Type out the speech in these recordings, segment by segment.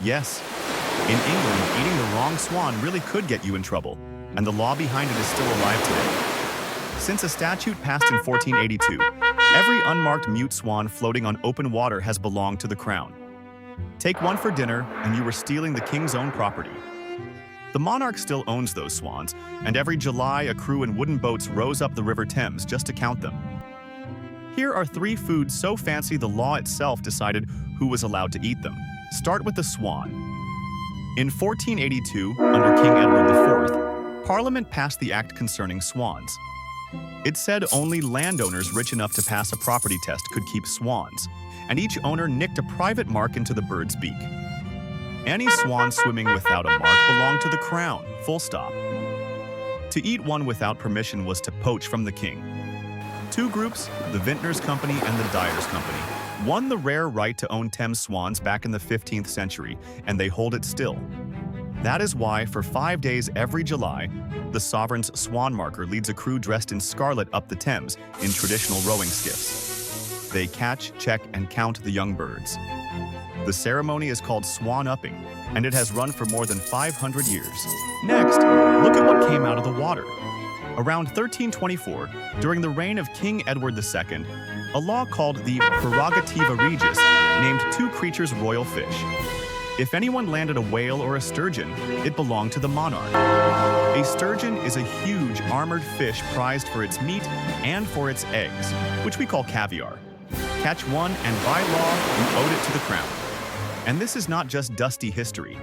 Yes, in England, eating the wrong swan really could get you in trouble, and the law behind it is still alive today. Since a statute passed in 1482, every unmarked mute swan floating on open water has belonged to the crown. Take one for dinner, and you were stealing the king's own property. The monarch still owns those swans, and every July a crew in wooden boats rows up the River Thames just to count them. Here are 3 foods so fancy the law itself decided who was allowed to eat them. Start with the swan. In 1482, under King Edward IV, Parliament passed the act concerning swans. It said only landowners rich enough to pass a property test could keep swans, and each owner nicked a private mark into the bird's beak. Any swan swimming without a mark belonged to the crown, full stop. To eat one without permission was to poach from the king. 2 groups, the Vintners Company and the Dyers Company, won the rare right to own Thames swans back in the 15th century, and they hold it still. That is why, for 5 days every July, the sovereign's swan marker leads a crew dressed in scarlet up the Thames in traditional rowing skiffs. They catch, check, and count the young birds. The ceremony is called swan-upping, and it has run for more than 500 years. Next, look at what came out of the water. Around 1324, during the reign of King Edward II, a law called the Prerogativa Regis named 2 creatures royal fish. If anyone landed a whale or a sturgeon, it belonged to the monarch. A sturgeon is a huge armored fish prized for its meat and for its eggs, which we call caviar. Catch one, and by law, you owed it to the crown. And this is not just dusty history.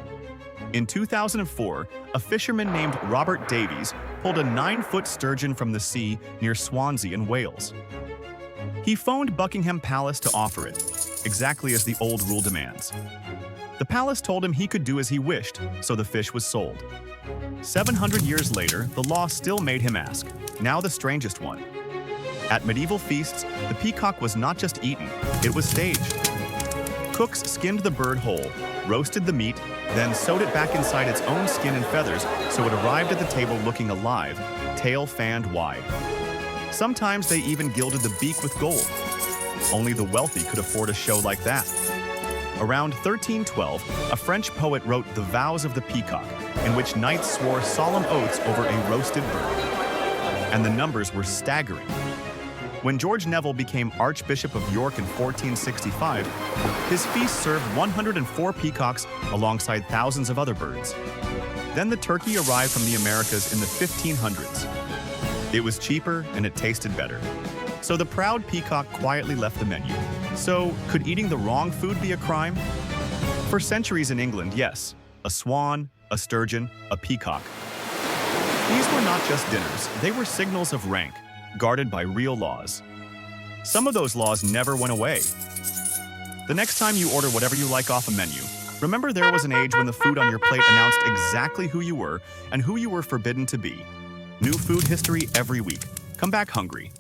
In 2004, a fisherman named Robert Davies pulled a 9-foot sturgeon from the sea near Swansea in Wales. He phoned Buckingham Palace to offer it, exactly as the old rule demands. The palace told him he could do as he wished, so the fish was sold. 700 years later, the law still made him ask. Now the strangest one. At medieval feasts, the peacock was not just eaten, it was staged. Cooks skinned the bird whole, roasted the meat, then sewed it back inside its own skin and feathers so it arrived at the table looking alive, tail fanned wide. Sometimes they even gilded the beak with gold. Only the wealthy could afford a show like that. Around 1312, a French poet wrote The Vows of the Peacock, in which knights swore solemn oaths over a roasted bird. And the numbers were staggering. When George Neville became Archbishop of York in 1465, his feast served 104 peacocks alongside thousands of other birds. Then the turkey arrived from the Americas in the 1500s. It was cheaper and it tasted better. So the proud peacock quietly left the menu. So, could eating the wrong food be a crime? For centuries in England, yes. A swan, a sturgeon, a peacock. These were not just dinners, they were signals of rank, guarded by real laws. Some of those laws never went away. The next time you order whatever you like off a menu, remember there was an age when the food on your plate announced exactly who you were and who you were forbidden to be. New food history every week. Come back hungry.